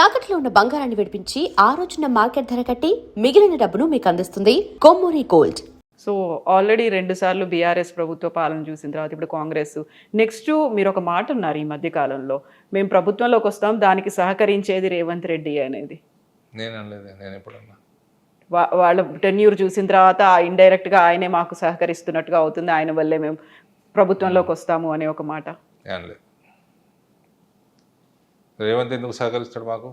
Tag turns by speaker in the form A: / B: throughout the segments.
A: తాకట్లో ఉన్న బంగారాన్ని విడిపించి ఆ రోజున మార్కెట్ ధర కట్టి మిగిలిన డబ్బును మీకు అందిస్తుంది కొమ్మూరి గోల్డ్.
B: సో ఆల్రెడీ 2 సార్లు బీఆర్ఎస్ ప్రభుత్వ పాలన చూసిన తర్వాత ఇప్పుడు కాంగ్రెస్. నెక్స్ట్ మీరు ఒక మాట ఉన్నారు ఈ మధ్య కాలంలో, మేము ప్రభుత్వంలోకి వస్తాం, దానికి సహకరించేది రేవంత్ రెడ్డి అనేది.
C: నేను అనలేదు, నేను ఎప్పుడన్నా
B: వాళ్ళ టెన్యూర్ చూసిన తర్వాత ఇండైరెక్ట్గా ఆయనే మాకు సహకరిస్తున్నట్టుగా అవుతుంది, ఆయన వల్లే మేము ప్రభుత్వంలోకి వస్తాము అనే ఒక మాట.
C: అనలేదు. రేవంత్ ఎందుకు సహకరిస్తాడు మాకు?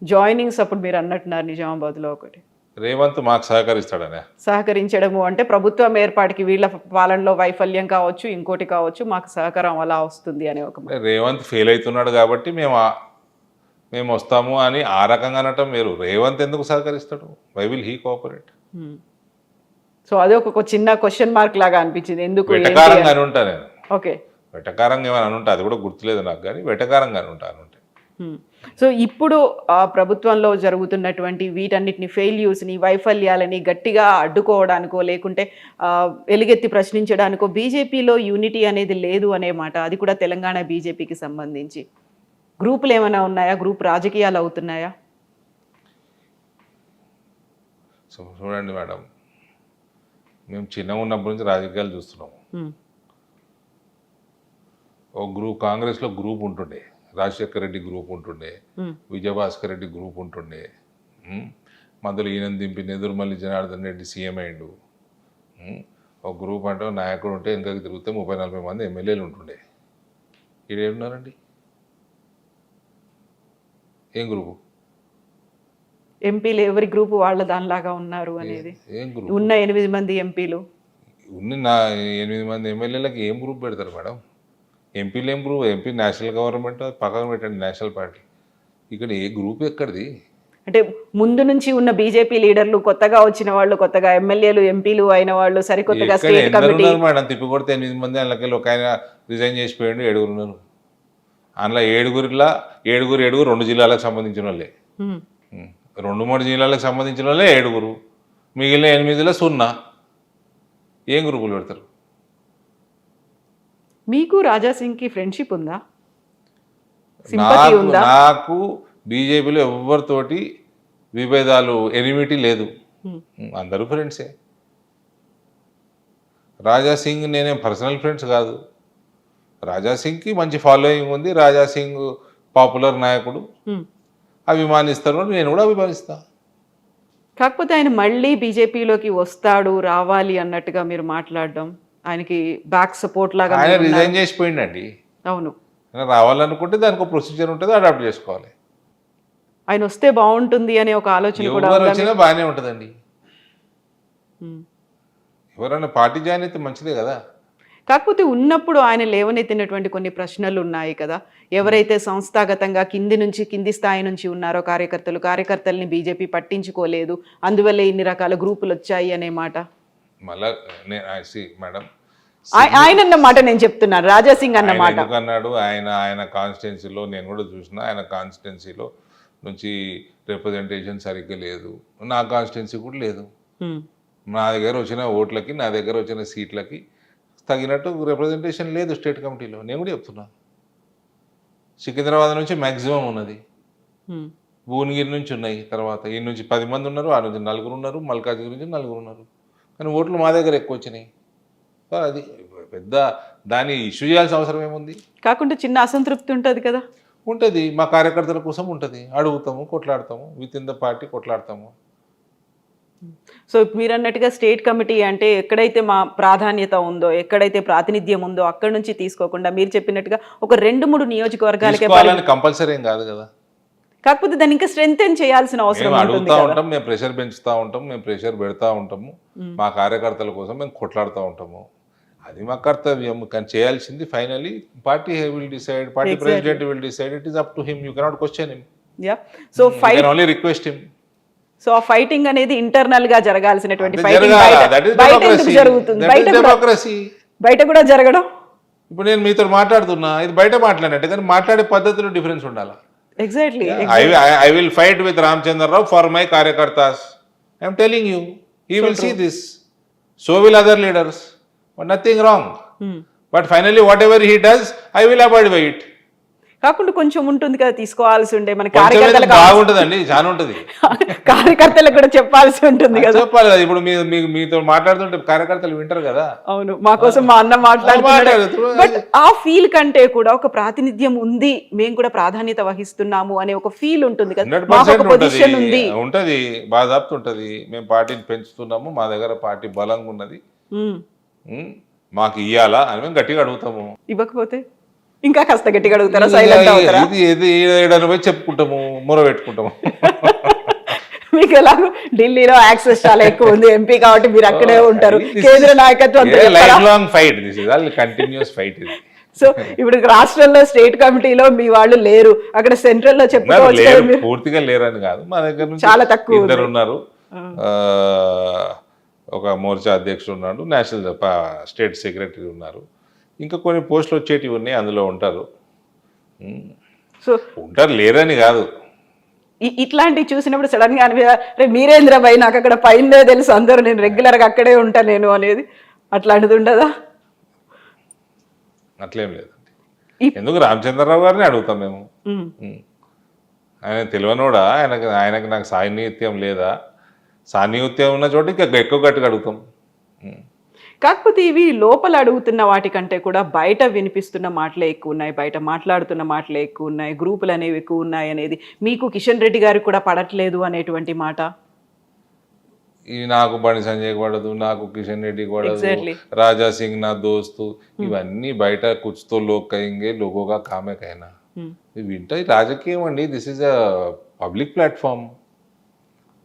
B: జాయినింగ్స్ అప్పుడు మీరు అన్నట్టున్నారు నిజామాబాద్లో ఒకటి.
C: రేవంత్ మాకు సహకరిస్తాడనే
B: సహకరించడము అంటే ప్రభుత్వం ఏర్పాటుకి వీళ్ళ పాలనలో వైఫల్యం కావచ్చు, ఇంకోటి కావచ్చు, మాకు సహకారం అలా వస్తుంది అనే ఒక మాట.
C: రేవంత్ ఫెయిల్ అవుతున్నాడు కాబట్టి మేము వస్తాము అని ఆ రకంగా అనటం వేరు. రేవంత్ ఎందుకు సహకరిస్తాడు? Why will he cooperate?
B: So అదే ఒక చిన్న క్వశ్చన్ మార్క్ లాగా అనిపించింది. ఎందుకు
C: వెటకారంగా అని ఉంటా నేను.
B: ఓకే,
C: వెటకారంగా ఏమైనా అనుంటా, అది కూడా గుర్తులేదు నాకు, కానీ వెటకారంగా అని ఉంటా అనుంటే.
B: సో ఇప్పుడు ఆ ప్రభుత్వంలో జరుగుతున్నటువంటి వీటన్నిటిని ఫెయిల్యూర్స్ని, వైఫల్యాలని గట్టిగా అడ్డుకోవడానికో లేకుంటే ఎలుగెత్తి ప్రశ్నించడానికో బీజేపీలో యూనిటీ అనేది లేదు అనే మాట. అది కూడా తెలంగాణ బీజేపీకి సంబంధించి గ్రూపులు ఏమైనా ఉన్నాయా? గ్రూప్ రాజకీయాలు అవుతున్నాయా?
C: సో చూడండి మేడం, మేము చిన్నగా ఉన్నప్పటి నుంచి రాజకీయాలు చూస్తున్నాము. ఓ గ్రూప్, కాంగ్రెస్లో గ్రూప్ ఉంటుండే, రాజశేఖర రెడ్డి గ్రూప్ ఉంటుండే, విజయభాస్కర్ రెడ్డి గ్రూప్ ఉంటుండే, మధ్యలో ఈయన దింపి నెదురుమల్లి జనార్దన్ రెడ్డి సీఎం అయ్యిండు. ఒక గ్రూప్ అంటే నాయకుడు ఉంటే వెనకకి తిరిగితే 30-40 మంది ఎమ్మెల్యేలు ఉంటుండే. ఈడేమున్నారండి? ఏం గ్రూపు?
B: ఎంపీలు ఎవరి గ్రూపు వాళ్ళ దానిలాగా ఉన్నారు అనేది.
C: ఏం గ్రూప్?
B: ఉన్న 8 మంది ఎంపీలు,
C: ఉన్న 8 మంది ఎమ్మెల్యేలకు ఏం గ్రూప్ పెడతారు మేడం? ఎంపీలు ఏం గ్రూప్? ఎంపీ నేషనల్ గవర్నమెంట్, పక్కన పెట్టండి నేషనల్ పార్టీ. ఇక్కడ ఏ గ్రూప్ ఎక్కడిది?
B: అంటే ముందు నుంచి ఉన్న బీజేపీ లీడర్లు, కొత్తగా వచ్చిన వాళ్ళు, కొత్తగా ఎమ్మెల్యేలు ఎంపీలు అయిన వాళ్ళు, సరికొత్తగా స్టేట్ కమిటీ
C: మేడం తిప్పి కొడితే 8 మంది, అందులోకి ఒక ఆయన రిజైన్ చేసిపోయాడు, 7 ఉన్నారు. అందులో 7 2 జిల్లాలకు సంబంధించిన వాళ్ళే, 2-3 జిల్లాలకు సంబంధించిన వాళ్ళే 7. మిగిలిన 8లో 0. ఏం గ్రూపులు పెడతారు?
B: మీకు రాజాసింగ్కి ఫ్రెండ్షిప్ ఉందా? సింపతి ఉందా?
C: నాకు బీజేపీలో ఎవరితోటి విభేదాలు, ఎనిమిటీ లేదు, అందరూ ఫ్రెండ్సే. రాజాసింగ్ నేనేం పర్సనల్ ఫ్రెండ్స్ కాదు. రాజాసింగ్కి మంచి ఫాలోయింగ్ ఉంది, రాజాసింగ్ పాపులర్ నాయకుడు, అభిమానిస్తారు, నేను కూడా అభిమానిస్తా.
B: కాకపోతే ఆయన మళ్ళీ బీజేపీలోకి వస్తాడు, రావాలి అన్నట్టుగా మీరు మాట్లాడడం, ఆయనకి బ్యాక్ సపోర్ట్ లాగా.
C: ఆయన రిజైన్ చేసిపోయిండండి.
B: అవును,
C: రావాలనుకుంటే దానికి ఒక ప్రొసీజర్ ఉంటుంది, అడాప్ట్ చేసుకోవాలి.
B: ఆయన వస్తే బాగుంటుంది అనే ఒక ఆలోచన కూడా
C: ఎవరు వచ్చినా బాగానే ఉంటుందండి. ఎవరైనా పార్టీ జాయిన్ అయితే మంచిదే కదా.
B: కాకపోతే ఉన్నప్పుడు ఆయన లేవనెత్తినటువంటి కొన్ని ప్రశ్నలు ఉన్నాయి కదా. ఎవరైతే సంస్థాగతంగా కింది స్థాయి నుంచి ఉన్నారో కార్యకర్తల్ని బీజేపీ పట్టించుకోలేదు, అందువల్ల ఇన్ని రకాల గ్రూపులు వచ్చాయి అనే మాట.
C: మళ్ళా మేడం
B: ఆయన అన్నమాట నేను చెప్తున్నాను, రాజాసింగ్ అన్నమాట
C: అన్నాడు. ఆయన కాన్స్టిట్యున్సీలో నేను కూడా చూసిన, ఆయన కాన్స్టిట్యున్సీలో నుంచి రిప్రజెంటేషన్ సరిగ్గా లేదు, నా కాన్స్టిట్యున్సీ కూడా లేదు. నా దగ్గర వచ్చిన ఓట్లకి, నా దగ్గర వచ్చిన సీట్లకి తగినట్టు రిప్రజెంటేషన్ లేదు స్టేట్ కమిటీలో. నేను కూడా చెప్తున్నా, సికింద్రాబాద్ నుంచి మ్యాక్సిమం ఉన్నది, భువనగిరి నుంచి ఉన్నాయి, తర్వాత ఈ నుంచి 10 మంది ఉన్నారు, ఆ నుంచి 4 ఉన్నారు, మల్కాజ్గిరి నుంచి 4 ఉన్నారు, కానీ ఓట్లు మా దగ్గర ఎక్కువ వచ్చినాయి. అది పెద్ద దాన్ని ఇష్యూ చేయాల్సిన అవసరం ఏముంది?
B: కాకుండా చిన్న అసంతృప్తి ఉంటుంది కదా.
C: ఉంటుంది, మా కార్యకర్తల కోసం ఉంటుంది, అడుగుతాము, కొట్లాడతాము, విత్ ఇన్ ద పార్టీ కొట్లాడతాము.
B: సో మీరు అన్నట్టుగా స్టేట్ కమిటీ అంటే ఎక్కడైతే మా ప్రాధాన్యత ఉందో, ఎక్కడైతే ప్రాతినిధ్యం ఉందో అక్కడ నుంచి తీసుకోకుండా మీరు చెప్పినట్టుగా ఒక 2-3 నియోజకవర్గాలకే
C: కంపల్సరీ ఏం కాదు కదా.
B: కాకపోతే దాన్ని ఇంకా స్ట్రెంగ్తెన్ చేయాల్సిన అవసరం
C: అడుగుతూ ఉంటాం, మేము ప్రెషర్ పెంచుతూ ఉంటాం, మేము ప్రెషర్ పెడతా ఉంటాము, మా కార్యకర్తల కోసం మేము కొట్లాడుతూ ఉంటాము. అది మా కర్తవ్యం. కానీ చేయాల్సింది finally party will decide, party president will decide, it is up to him, you cannot question him.
B: So fight
C: only request him.
B: So ఆ ఫైటింగ్ అనేది ఇంటర్నల్ గా జరగాల్సినటువంటి బయట కూడా జరగడం.
C: ఇప్పుడు నేను మీతో మాట్లాడుతున్నా, ఇది బయట మాట్లాడినట్టు, కానీ మాట్లాడే పద్ధతిలో డిఫరెన్స్ ఉండాలి.
B: Exactly.
C: I will fight with Ramchandra Rao for my కార్యకర్తాస్. I am telling you, he will see this. So will other leaders. But nothing wrong. But finally, whatever he does, I will abide by it.
B: కాకుండా కొంచెం ఉంటుంది కదా తీసుకోవాల్సి ఉండే మన
C: కొంచెం
B: కార్యకర్తలకు
C: బాగుంటుందండి, చాలా ఉంటుంది.
B: కార్యకర్తలకు కూడా చెప్పాల్సి ఉంటుంది కదా.
C: చెప్పాలి కదా, ఇప్పుడు మీతో మాట్లాడుతుంటే కార్యకర్తలు వింటారు కదా.
B: అవును, మా కోసం మా అన్న మాట్లాడుతున్నాడు. బట్ ఆ ఫీల్ కంటే కూడా ఒక ప్రాతినిధ్యం ఉంది, మేము కూడా ప్రాధాన్యత వహిస్తున్నాము అనే ఒక ఫీల్ ఉంటుంది కదా, మాకు ఒక పొజిషన్ ఉంది.
C: ఉంటది, బాధాప్తు ఉంటది. మేము పార్టీని పెంచుతున్నాము, మా దగ్గర పార్టీ బలంగా ఉన్నది, మాకు ఇయ్యాలా అని మేము గట్టిగా అడుగుతాము.
B: ఇవ్వకపోతే ఇంకా కాస్త గట్టిగా అడుగుతారా, సైలెంట్ అవుతారా?
C: ఇది ఏడాది పోయి చెప్పుకుంటాము, మొర పెట్టుకుంటాము.
B: మీకు ఎలాగో ఢిల్లీలో యాక్సెస్ చాలా ఎక్కువ ఉంది, ఎంపీ కాబట్టి మీరు అక్కడే ఉంటారు, కేంద్ర నాయకత్వం
C: life long fight, this is all continuous fight ఇది.
B: సో ఇప్పుడు రాష్ట్రంలో స్టేట్ కమిటీలో మీ వాళ్ళు లేరు, అక్కడ సెంట్రల్ లో చెప్పుకోవచ్చు.
C: పూర్తిగా లేరని కాదు, మా దగ్గర నుంచి
B: చాలా తక్కువ
C: ఇద్దరు ఉన్నారు. ఒక మోర్చా అధ్యక్షుడు ఉన్నాడు, నేషనల్ స్టేట్ సెక్రటరీ ఉన్నారు, ఇంకా కొన్ని పోస్టులు వచ్చేటివి ఉన్నాయి, అందులో ఉంటారు.
B: సో
C: ఉంటారు, లేరని కాదు.
B: ఇట్లాంటివి చూసినప్పుడు సడన్ గా అనిపి మీరేంద్ర భయ్ నాకు అక్కడ పైన తెలుసు అందరూ, నేను రెగ్యులర్ గా అక్కడే ఉంటా నేను అనేది అట్లాంటిది ఉండదా?
C: అట్లేం లేదండి. ఎందుకు రామచంద్రరావు గారిని అడుగుతాం మేము. ఆయన తెలియనోడా, ఆయనకు నాకు సాన్నిహిత్యం లేదా? సాన్నిహిత్యం ఉన్న చోట ఇంకా ఎక్కువ గట్టిగా అడుగుతాం.
B: కాకపోతే ఇవి లోపల అడుగుతున్న వాటికంటే కూడా బయట వినిపిస్తున్న మాటలే ఎక్కువ ఉన్నాయి, బయట మాట్లాడుతున్న మాటలే ఎక్కువ ఉన్నాయి, గ్రూపులు అనేవి ఎక్కువ ఉన్నాయి అనేది మీకు కిషన్ రెడ్డి గారికి కూడా పడట్లేదు అనేటువంటి మాట.
C: ఇది నాకు బండి సంజయ్ పడదు, నాకు కిషన్ రెడ్డి పడదు, రాజా సింగ్ నా దోస్తు, ఇవన్నీ బయట కుచ్తో లోక్ కయింగే లోగోగా కామే కైనా వింటే రాజకీయం అండి. This is a public platform.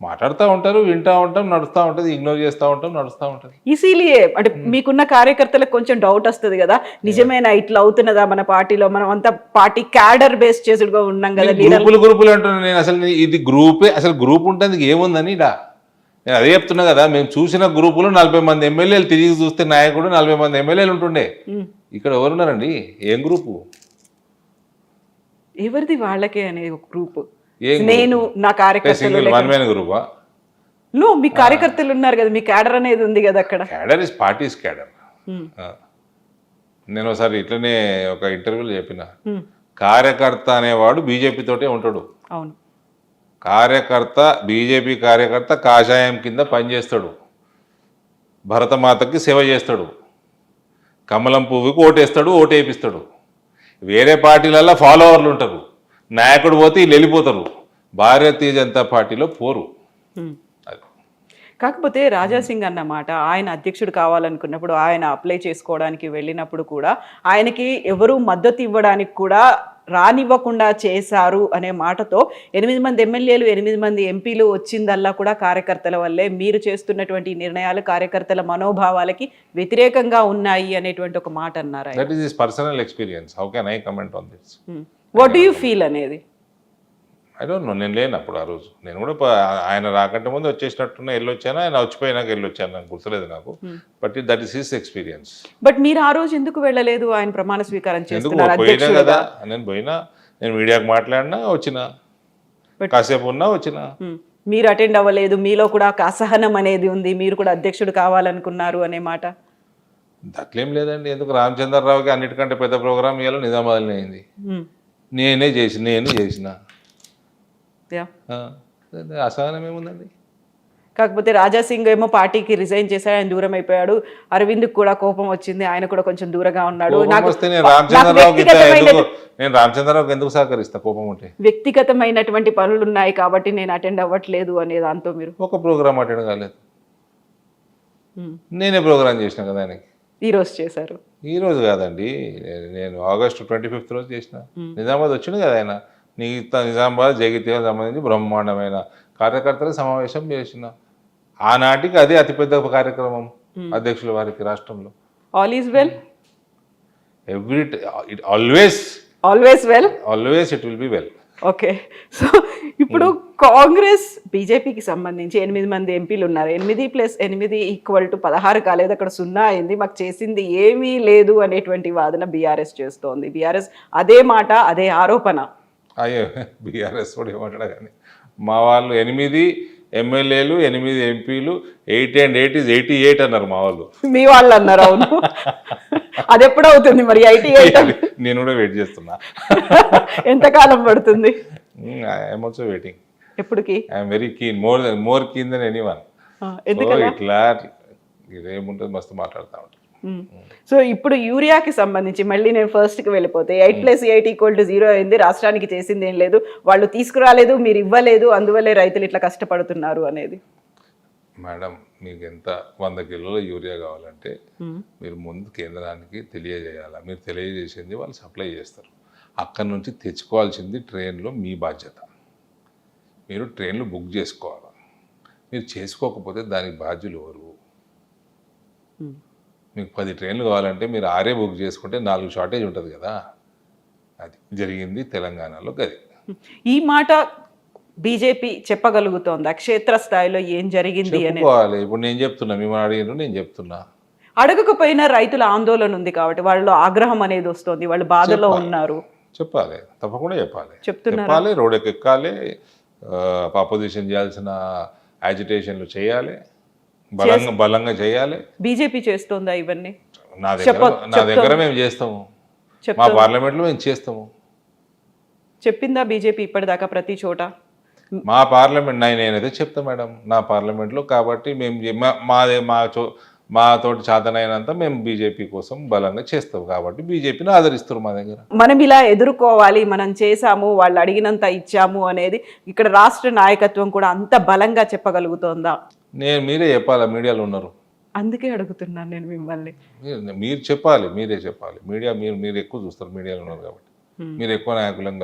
C: మాట్లాడుతూ ఉంటారు, వింటూ ఉంటాం, నడుస్తూ ఉంటుంది, ఇగ్నోర్ చేస్తూ ఉంటాం, నడుస్తూ ఉంటుంది.
B: ఈజీలియే అంటే మీకున్న కార్యకర్తలకు కొంచెం డౌట్ వస్తుంది కదా, నిజమేనా ఇట్లా అవుతున్నదా మన పార్టీలో, మనం అంతా పార్టీ క్యాడర్ బేస్ చేసుడుగా ఉన్నాం కదా.
C: గ్రూపులు అంటున్నాను నేను, అసలు ఇది గ్రూపే, అసలు గ్రూప్ ఉంటుంది ఏముందని ఇలా నేను అదే చెప్తున్నా కదా. మేము చూసిన గ్రూపులు 40 మంది ఎమ్మెల్యేలు, తిరిగి చూస్తే నాయకుడు 40 మంది ఎమ్మెల్యేలు ఉంటుండే. ఇక్కడ ఎవరున్నారండి? ఏం గ్రూపు?
B: ఎవరిది వాళ్ళకే అనేది ఒక గ్రూప్. నేను నా కార్యకర్తలు
C: గ్రూపా?
B: మీ కార్యకర్తలు ఉన్నారు కదా, మీ క్యాడర్ అనేది ఉంది కదా అక్కడ.
C: Cadre is parties cadre. నేను ఒకసారి ఇట్లనే ఒక ఇంటర్వ్యూలో చెప్పిన, కార్యకర్త అనేవాడు బీజేపీ తోటే ఉంటాడు.
B: అవును,
C: కార్యకర్త బీజేపీ కార్యకర్త కాషాయం కింద పనిచేస్తాడు, భరతమాతకి సేవ చేస్తాడు, కమలం పువ్వుకి ఓటేస్తాడు, ఓటేపిస్తాడు. వేరే పార్టీలలో ఫాలోవర్లు ఉంటారు, నాయకుడు పోతే వీళ్ళు వెళ్ళిపోతారు, భారతీయ జనతా పార్టీలో పోరు.
B: కాకపోతే రాజాసింగ్ అన్నమాట, ఆయన అధ్యక్షుడు కావాలనుకున్నప్పుడు, ఆయన అప్లై చేసుకోవడానికి వెళ్ళినప్పుడు కూడా ఆయనకి ఎవరు మద్దతు ఇవ్వడానికి కూడా రానివ్వకుండా చేశారు అనే మాటతో 8 మంది ఎమ్మెల్యేలు, 8 మంది ఎంపీలు వచ్చిందల్లా కూడా కార్యకర్తల వల్లే, మీరు చేస్తున్నటువంటి నిర్ణయాలు కార్యకర్తల మనోభావాలకి వ్యతిరేకంగా ఉన్నాయి అనేటువంటి ఒక మాట అన్నారు.
C: That is his personal experience. How can I comment on this?
B: What do you feel అనేది?
C: ఐ డోంట్ నో, నేను లేనప్పుడు ఆ రోజు. నేను కూడా ఆయన రాకంటే ముందు వచ్చేసినట్టున్నా, వెళ్ళొచ్చాను, ఆయన వచ్చిపోయినాక వెళ్ళొచ్చాను, నాకు గుర్తులేదు నాకు. But that is his experience.
B: But మీరు ఆ రోజు ఎందుకు వెళ్ళలేదు? ఆయన ప్రమాణ స్వీకారం చేస్తున్నారు,
C: పోయినా కదా. నేను పోయినా, నేను మీడియాకు మాట్లాడినా, వచ్చిన కాసేపు ఉన్నా, వచ్చిన.
B: మీరు అటెండ్ అవ్వలేదు, మీలో కూడా ఒక అసహనం అనేది ఉంది, మీరు కూడా అధ్యక్షుడు కావాలనుకున్నారు అనే మాట.
C: అట్లేం లేదండి. ఎందుకు రామచంద్రరావుకి అన్నిటికంటే పెద్ద ప్రోగ్రామ్ ఇవాళ నిజామాబాద్లో అయింది, నేను చేసిన అసహనం ఏముందండి.
B: కాకపోతే రాజాసింగ్ ఏమో పార్టీకి రిజైన్ చేశాడు, ఆయన దూరం అయిపోయాడు. అరవింద్ కూడా కోపం వచ్చింది, ఆయన కూడా కొంచెం దూరంగా ఉన్నాడు.
C: నేను రామచంద్రరావుకి ఎందుకు సహకరిస్తా? కోపం ఉంటే
B: వ్యక్తిగతమైనటువంటి పనులు ఉన్నాయి కాబట్టి నేను అటెండ్ అవ్వట్లేదు అనే దాంతో మీరు
C: ఒక ప్రోగ్రామ్ అటెండ్ కాలేదు. నేనే ప్రోగ్రామ్ చేసిన కదా ఆయనకి.
B: ఈ రోజు చేశారు? ఈ
C: రోజు కాదండి, నేను ఆగస్టు 25 రోజు చేసిన. నిజామాబాద్ వచ్చింది కదా ఆయన. నిజామాబాద్ జగిత్యాలకు సంబంధించి బ్రహ్మాండమైన కార్యకర్తల సమావేశం చేసిన. ఆనాటికి అదే అతిపెద్ద కార్యక్రమం అధ్యక్షుల వారికి రాష్ట్రంలో.
B: All is well,
C: always it will be well.
B: Okay. So ఇప్పుడు కాంగ్రెస్ బీజేపీకి సంబంధించి 8 మంది ఎంపీలు ఉన్నారు. 8+8 = 16 కాలేదు, అక్కడ 0 అయింది, మాకు చేసింది ఏమీ లేదు అనేటువంటి వాదన బీఆర్ఎస్ చేస్తోంది. బీఆర్ఎస్ అదే మాట, అదే ఆరోపణ.
C: అయ్యో, బీఆర్ఎస్ కూడా ఏమంటాడా కానీ, మా వాళ్ళు 8 ఎమ్మెల్యేలు 8 ఎంపీలు 8 and 8 is 88 అన్నారు మా వాళ్ళు.
B: మీ వాళ్ళు అన్నారు, అవును. అది ఎప్పుడు అవుతుంది మరి 88?
C: నేను కూడా వెయిట్ చేస్తున్నా.
B: ఎంతకాలం పడుతుంది?
C: I'm also waiting.
B: ఎప్పటికి?
C: I'm very keen, more keen than anyone. ఇట్లా ఇదేముంటుంది, మస్తు మాట్లాడుతూ ఉంటారు.
B: సో ఇప్పుడు యూరియాకి సంబంధించి మళ్ళీ నేను ఫస్ట్కి వెళ్ళిపోతే 8+8 = 0 అయింది. రాష్ట్రానికి చేసింది ఏం లేదు, వాళ్ళు తీసుకురాలేదు, మీరు ఇవ్వలేదు, అందువల్లే రైతులు ఇట్లా కష్టపడుతున్నారు అనేది.
C: మేడం, మీకు ఎంత 100 కిలోల యూరియా కావాలంటే మీరు ముందు కేంద్రానికి తెలియజేయాలా. మీరు తెలియజేసింది వాళ్ళు సప్లై చేస్తారు. అక్కడి నుంచి తెచ్చుకోవాల్సింది ట్రైన్లో మీ బాధ్యత. మీరు ట్రైన్లు బుక్ చేసుకోవాలి. మీరు చేసుకోకపోతే దానికి బాధ్యులు ఎవరు? మీకు 10 ట్రైన్లు కావాలంటే మీరు 6 బుక్ చేసుకుంటే 4 షార్టేజ్ ఉంటుంది కదా. అది జరిగింది తెలంగాణలో. గది
B: ఈ మాట బీజేపీ చెప్పగలుగుతోందా క్షేత్రస్థాయిలో ఏం జరిగింది అని?
C: చెప్పుకోవాలి. ఇప్పుడు నేను చెప్తున్నా, మిమ్మల్ని అడిగిన నేను చెప్తున్నా.
B: అడగకపోయినా రైతుల ఆందోళన ఉంది కాబట్టి వాళ్ళు ఆగ్రహం అనేది వస్తుంది, వాళ్ళు బాధలో ఉన్నారు.
C: చెప్పాలి, తప్పకుండా చెప్పాలి.
B: చెప్తున్నారు,
C: చెప్పాలి, రోడ్ ఎక్కాలి, అపోజిషన్ చేయాల్సిన యాజిటేషన్లు చేయాలి, బలంగా చేయాలి.
B: బీజేపీ చేస్తోందా ఇవన్నీ?
C: నా దగ్గర మేము చేస్తాము, మా పార్లమెంట్లో మేము చేస్తాము.
B: చెప్పిందా బీజేపీ ఇప్పటిదాకా ప్రతి చోట?
C: మా పార్లమెంట్ నేనైతే చెప్తా మేడం, నా పార్లమెంట్లో. కాబట్టి మేము మా తోటి చేతనైనంత మేము బీజేపీ కోసం బలంగా చేస్తాం. కాబట్టి బీజేపీని ఆదరిస్తారు మా దగ్గర.
B: మనం ఇలా ఎదుర్కోవాలి, మనం చేసాము, వాళ్ళు అడిగినంత ఇచ్చాము అనేది ఇక్కడ రాష్ట్ర నాయకత్వం కూడా అంత బలంగా చెప్పగలుగుతోందా?
C: మీరే చెప్పాలా, మీడియాలో ఉన్నారు.
B: అందుకే అడుగుతున్నాను నేను మిమ్మల్ని.
C: మీరు చెప్పాలి, మీరే చెప్పాలి. మీడియా మీరు ఎక్కువ చూస్తారు, మీడియాలో ఉన్నారు కాబట్టి మీరు ఎక్కువ నాయకులను